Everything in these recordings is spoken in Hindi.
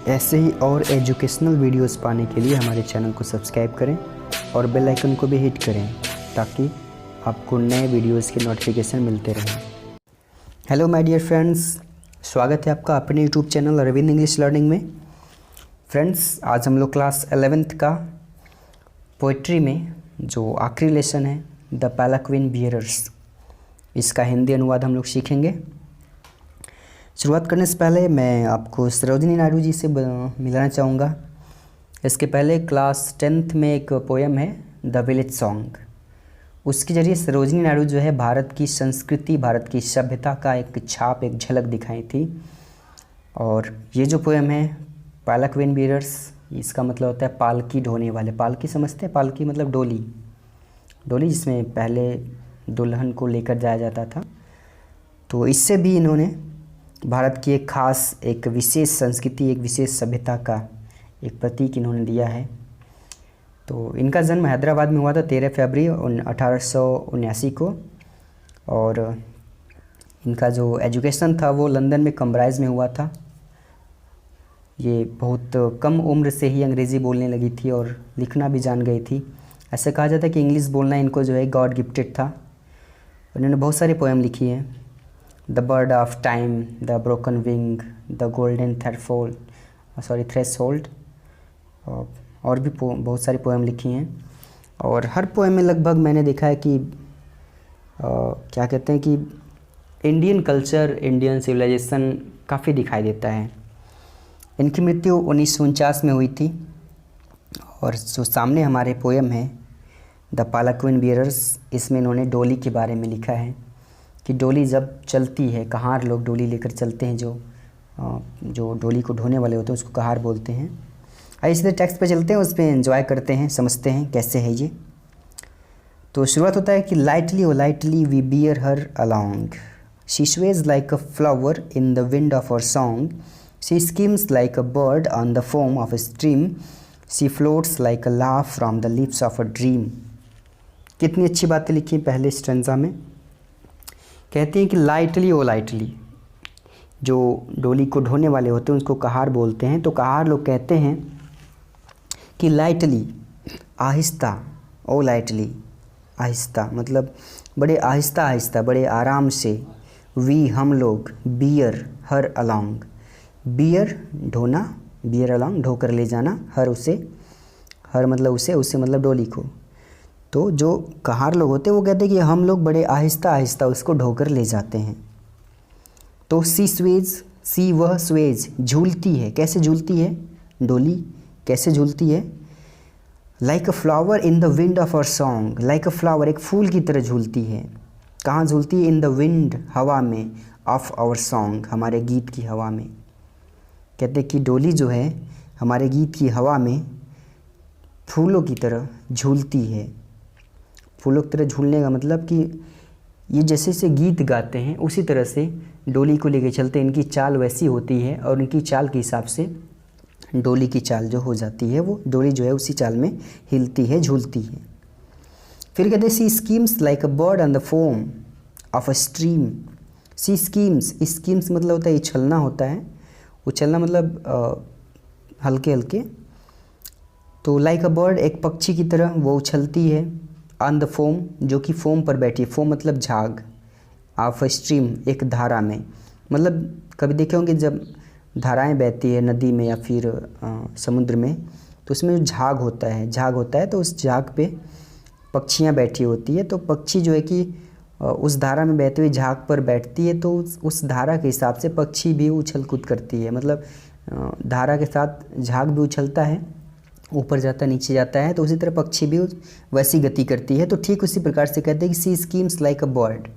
ऐसे ही और एजुकेशनल वीडियोस पाने के लिए हमारे चैनल को सब्सक्राइब करें और बेल आइकन को भी हिट करें ताकि आपको नए वीडियोस के नोटिफिकेशन मिलते रहें। हेलो माय डियर फ्रेंड्स, स्वागत है आपका अपने YouTube channel Arvind English learning में। फ्रेंड्स, आज हम लोग क्लास 11th का पोइट्री में जो आखिरी लेसन है द पालाक्विन बियरर्स, इसका हिंदी अनुवाद हम लोग सीखेंगे। शुरुआत करने से पहले मैं आपको सरोजिनी नायडू जी से मिलाना चाहूँगा। इसके पहले क्लास 10th में एक पोएम है द विलेज सॉन्ग, उसके ज़रिए सरोजिनी नायडू जो है भारत की संस्कृति, भारत की सभ्यता का एक छाप, एक झलक दिखाई थी। और ये जो पोएम है पालाक्विन बियरर्स, इसका मतलब होता है पालकी ढोने वाले। पालकी समझते हैं? पालकी मतलब डोली, डोली जिसमें पहले दुल्हन को लेकर जाया जाता था। तो इससे भी इन्होंने भारत की एक खास, एक विशेष संस्कृति, एक विशेष सभ्यता का एक प्रतीक इन्होंने दिया है। तो इनका जन्म हैदराबाद में हुआ था 13 फरवरी 1879 को, और इनका जो एजुकेशन था वो लंदन में कैम्ब्रिज में हुआ था। ये बहुत कम उम्र से ही अंग्रेज़ी बोलने लगी थी और लिखना भी जान गई थी। ऐसे कहा जाता है कि इंग्लिश बोलना इनको जो है गॉड गिफ्टेड था। उन्होंने बहुत सारी पोएम लिखी हैं, the bird of time, the broken wing, the golden threshold, और भी बहुत सारी पोएम लिखी हैं। और हर पोएम में लगभग मैंने देखा है कि क्या कहते हैं कि इंडियन कल्चर, इंडियन सिविलाइजेशन काफ़ी दिखाई देता है। इनकी मृत्यु 1949 में हुई थी। और जो सामने हमारे पोएम है द पालाक्विन बियरर्स, इसमें इन्होंने डोली के बारे में लिखा है कि डोली जब चलती है, कहार लोग डोली लेकर चलते हैं, जो डोली को ढोने वाले होते हैं उसको कहार बोलते हैं। आइए सीधे टेक्स्ट पे चलते हैं, उस पर एंजॉय करते हैं, समझते हैं कैसे है ये। तो शुरुआत होता है कि lightly o lightly we bear her along, she sways like a flower in the wind of our song, she skims like a bird on the foam of a stream, she floats like a laugh from the lips of a dream. कितनी अच्छी बातें लिखी पहले स्ट्रेंजा में। कहती हैं कि लाइटली ओ लाइटली, जो डोली को ढोने वाले होते हैं उसको कहार बोलते हैं। तो कहार लोग कहते हैं कि लाइटली, आहिस्ता, ओ लाइटली, आहिस्ता मतलब बड़े आहिस्ता आहिस्ता, बड़े आराम से, वी हम लोग, beer her along, beer ढोना, beer along ढोकर ले जाना, हर उसे, हर मतलब उसे, उसे मतलब डोली को। तो जो कहार लोग होते हैं वो कहते हैं कि हम लोग बड़े आहिस्ता आहिस्ता उसको ढोकर ले जाते हैं। तो सी स्वेज, सी वह स्वेज झूलती है। कैसे झूलती है डोली, कैसे झूलती है? Like a flower in the wind of our song, like a flower, एक फूल की तरह झूलती है। कहाँ झूलती है? इन द विंड, हवा में, ऑफ आवर सॉन्ग, हमारे गीत की हवा में। कहते हैं कि डोली जो है हमारे गीत की हवा में फूलों की तरह झूलती है। फूलों की तरह झूलने का मतलब कि ये जैसे से गीत गाते हैं उसी तरह से डोली को लेके चलते हैं। इनकी चाल वैसी होती है और इनकी चाल के हिसाब से डोली की चाल जो हो जाती है, वो डोली जो है उसी चाल में हिलती है, झूलती है। फिर कहते हैं she seems like a bird on the foam of a stream, she seems, seems मतलब होता है उछलना होता है, उछलना मतलब हल्के हल्के। तो लाइक अ बर्ड, एक पक्षी की तरह वो उछलती है, ऑन द फोम, जो कि फोम पर बैठी है, फोम मतलब झाग, ऑफ अ स्ट्रीम, एक धारा में। मतलब कभी देखे होंगे जब धाराएं बहती है नदी में या फिर समुद्र में, तो उसमें जो झाग होता है, झाग होता है, तो उस झाग पे पक्षियां बैठी होती है। तो पक्षी जो है कि उस धारा में बहते हुए झाग पर बैठती है, तो उस धारा के हिसाब से पक्षी भी उछल कूद करती है। मतलब धारा के साथ झाग भी उछलता है, ऊपर जाता है, नीचे जाता है, तो उसी तरह पक्षी भी वैसी गति करती है। तो ठीक उसी प्रकार से कहते हैं कि सी स्कीम्स लाइक अ बर्ड,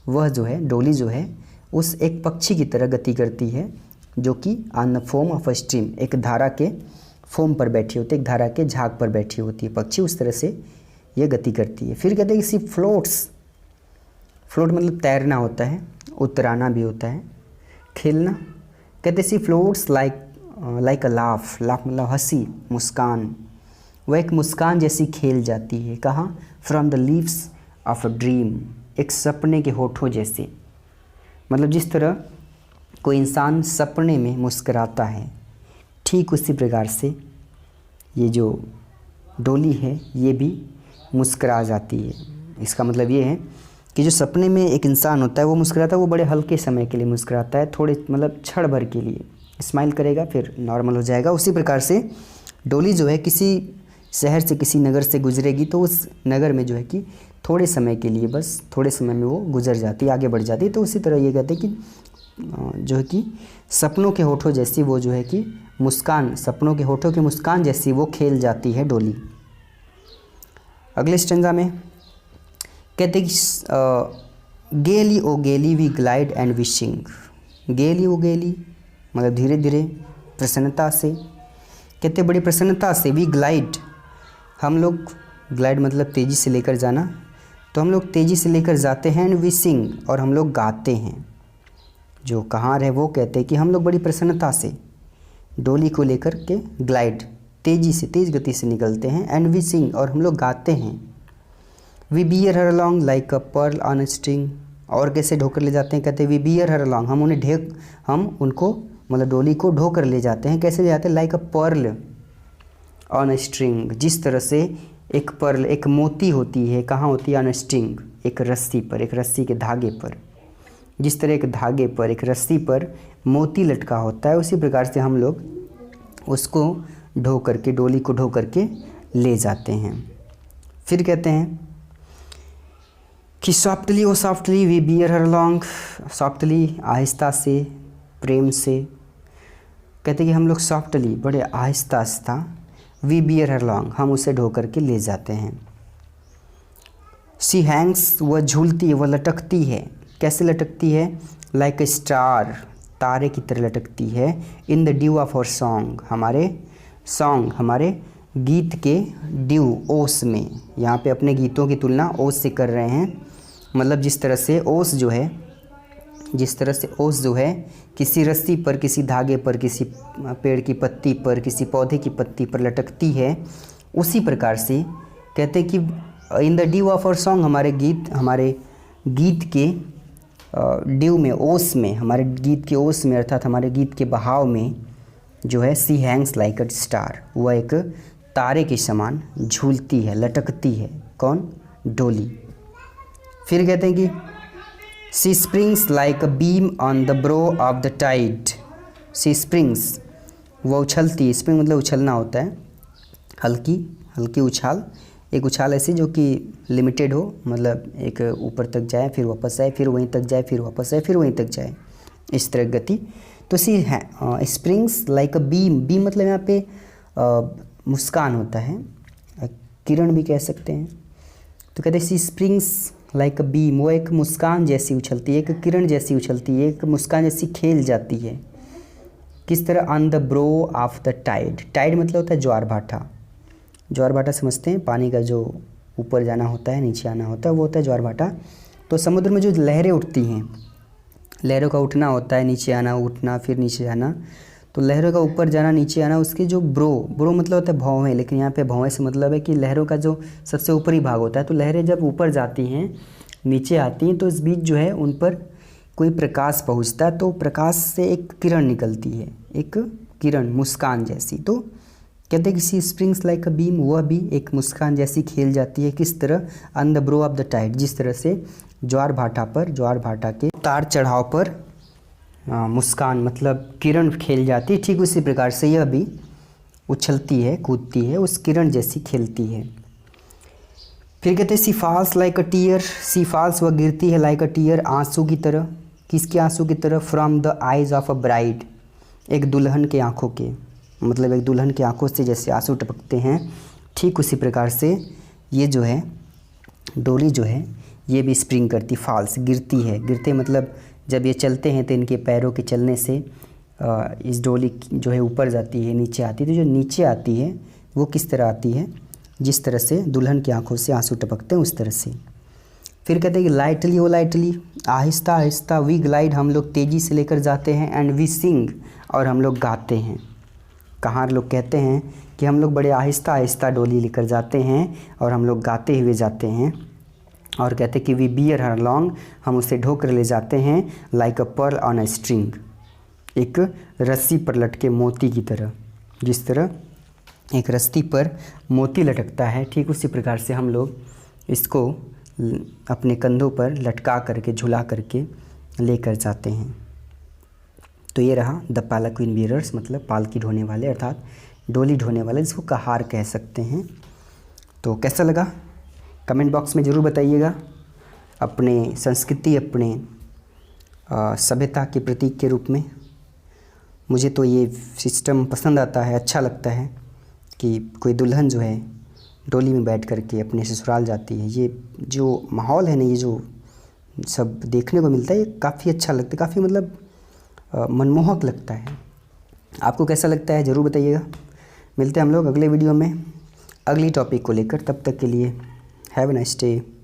वह जो है डोली जो है उस एक पक्षी की तरह गति करती है, जो कि on the foam of a stream, एक धारा के फोम पर बैठी होती है, एक धारा के झाग पर बैठी होती है पक्षी, उस तरह से ये गति करती है। फिर कहते हैं कि सी फ्लोट्स, फ्लोट मतलब तैरना होता है, उतराना भी होता है, खेलना। कहते हैं she floats like a laugh, laugh मतलब हंसी, मुस्कान, वह एक मुस्कान जैसी खेल जाती है। कहाँ? From the leaves of a dream, एक सपने के होठों जैसे। मतलब जिस तरह कोई इंसान सपने में मुस्कराता है, ठीक उसी प्रकार से ये जो डोली है ये भी मुस्करा जाती है। इसका मतलब ये है कि जो सपने में एक इंसान होता है वो मुस्कुराता है, वो बड़े हल्के समय के लिए मुस्कुराता है, थोड़े मतलब क्षण भर के लिए स्माइल करेगा फिर नॉर्मल हो जाएगा। उसी प्रकार से डोली जो है किसी शहर से किसी नगर से गुजरेगी तो उस नगर में जो है कि थोड़े समय के लिए, बस थोड़े समय में वो गुजर जाती है, आगे बढ़ जाती है। तो उसी तरह ये कहते हैं कि जो है कि सपनों के होठों जैसी वो जो है कि मुस्कान, सपनों के होठों की मुस्कान जैसी वो खेल जाती है डोली। अगले स्टेंजा में कहते हैं कि गेली ओ गेली वी ग्लाइड एंड विशिंग। गेली ओ गेली मतलब धीरे धीरे, प्रसन्नता से, कहते बड़ी प्रसन्नता से, वी ग्लाइड हम लोग, ग्लाइड मतलब तेज़ी से लेकर जाना, तो हम लोग तेज़ी से लेकर जाते हैं, एंड वी सिंग और हम लोग गाते हैं। जो कहार है वो कहते हैं कि हम लोग बड़ी प्रसन्नता से डोली को लेकर के ग्लाइड तेज़ी से, तेज़ गति से निकलते हैं, एंड वी सिंग और हम लोग गाते हैं। We bear her along like a pearl on a string, और कैसे ढोकर ले जाते हैं, कहते हैं वी बियर हर अलॉन्ग, हम उनको मतलब डोली को ढोकर ले जाते हैं। कैसे ले जाते हैं, like a pearl on a string, जिस तरह से एक पर्ल, एक मोती होती है, कहाँ होती है, ऑन अ स्ट्रिंग, एक रस्सी पर, एक रस्सी के धागे पर, जिस तरह एक धागे पर, एक रस्सी पर मोती लटका होता है, उसी प्रकार से हम लोग उसको ढो करके, डोली को ढो करके ले जाते हैं। फिर कहते हैं कि softly o softly we bear her along, softly आहिस्ता से, प्रेम से, कहते हैं कि हम लोग सॉफ्टली बड़े Aahista Aahista, we bear her along हम उसे ढो करके ले जाते हैं। शी हैंग्स वह झूलती है, वह लटकती है, कैसे लटकती है, लाइक ए स्टार तारे की तरह लटकती है, in the dew of our song हमारे गीत के ड्यू, ओस में, यहाँ पे अपने गीतों की तुलना ओस से कर रहे हैं। मतलब जिस तरह से ओस जो है किसी रस्सी पर, किसी धागे पर, किसी पेड़ की पत्ती पर, किसी पौधे की पत्ती पर लटकती है, उसी प्रकार से कहते हैं कि in the dew of our song हमारे गीत के ड्यू में, ओस में, हमारे गीत के ओस में अर्थात हमारे गीत के बहाव में जो है सी हैंग्स लाइक अ स्टार, वह एक तारे के समान झूलती है, लटकती है। कौन, डोली। फिर कहते हैं कि she springs like a beam on the brow of the tide, she springs वह उछलती है, स्प्रिंग मतलब उछलना होता है, हल्की उछाल, एक उछाल ऐसी जो कि लिमिटेड हो, मतलब एक ऊपर तक जाए फिर वापस आए, फिर वहीं तक जाए फिर वापस आए, फिर वहीं तक जाए, इस तरह गति। तो सी है स्प्रिंग्स लाइक अ बीम मतलब यहाँ पे मुस्कान होता है, किरण भी कह सकते हैं। तो कहते हैं सी स्प्रिंग्स लाइक अ बीम, वो एक मुस्कान जैसी उछलती है, एक किरण जैसी उछलती है, एक मुस्कान जैसी खेल जाती है। किस तरह, on the brow of the tide, tide मतलब होता है ज्वार भाटा, ज्वार भाटा समझते हैं, पानी का जो ऊपर जाना होता है नीचे आना होता है वो होता है ज्वार भाटा। तो समुद्र में जो लहरें उठती हैं, लहरों का उठना होता है, नीचे आना, उठना, फिर नीचे आना, तो लहरों का ऊपर जाना नीचे आना, उसके जो ब्रो मतलब होता है भौवें, लेकिन यहाँ पे भौवें से मतलब है कि लहरों का जो सबसे ऊपरी भाग होता है। तो लहरें जब ऊपर जाती हैं नीचे आती हैं तो इस बीच जो है उन पर कोई प्रकाश पहुँचता है, तो प्रकाश से एक किरण निकलती है, एक किरण मुस्कान जैसी। तो कहते हैं कि she springs like a beam, वह भी एक मुस्कान जैसी खेल जाती है। किस तरह, on the brow of the tide, जिस तरह से ज्वार भाटा के उतार चढ़ाव पर मुस्कान मतलब किरण खेल जाती है, ठीक उसी प्रकार से यह भी उछलती है, कूदती है, उस किरण जैसी खेलती है। फिर कहते हैं she falls like a tear, she falls वह गिरती है, लाइक अ टीयर आंसू की तरह। किसके आंसू की तरह, from the eyes of a bride, एक दुल्हन के आँखों के, मतलब एक दुल्हन की आंखों से जैसे आंसू टपकते हैं, ठीक उसी प्रकार से ये जो है डोली जो है ये भी स्प्रिंग करती, फॉल्स गिरती है। गिरते मतलब जब ये चलते हैं तो इनके पैरों के चलने से इस डोली जो है ऊपर जाती है, नीचे आती है। तो जो नीचे आती है वो किस तरह आती है, जिस तरह से दुल्हन की आंखों से आंसू टपकते हैं उस तरह से। फिर कहते हैं कि लाइटली, वो lightly Aahista Aahista, we glide हम लोग तेज़ी से लेकर जाते हैं, एंड वी सिंग और हम लोग गाते हैं। कहार लोग कहते हैं कि हम लोग बड़े आहिस्ता आहिस्ता डोली लेकर जाते हैं और हम लोग गाते हुए जाते हैं। और कहते हैं कि वी बियर हर लॉन्ग, हम उसे ढोकर ले जाते हैं, like a pearl on a string, एक रस्सी पर लटके मोती की तरह। जिस तरह एक रस्सी पर मोती लटकता है, ठीक उसी प्रकार से हम लोग इसको अपने कंधों पर लटका करके, झुला करके लेकर जाते हैं। तो ये रहा द पालाक्विन बियरर्स, मतलब पालकी ढोने वाले अर्थात डोली ढोने वाले, जिसको कहार कह सकते हैं। तो कैसा लगा कमेंट बॉक्स में ज़रूर बताइएगा। अपने संस्कृति, अपने सभ्यता के प्रतीक के रूप में मुझे तो ये सिस्टम पसंद आता है, अच्छा लगता है कि कोई दुल्हन जो है डोली में बैठ कर के अपने ससुराल जाती है। ये जो माहौल है ना, ये जो सब देखने को मिलता है, ये काफ़ी अच्छा लगता है, काफ़ी मतलब मनमोहक लगता है। आपको कैसा लगता है ज़रूर बताइएगा। मिलते हैं हम लोग अगले वीडियो में अगली टॉपिक को लेकर। तब तक के लिए हैव अ नाइस डे।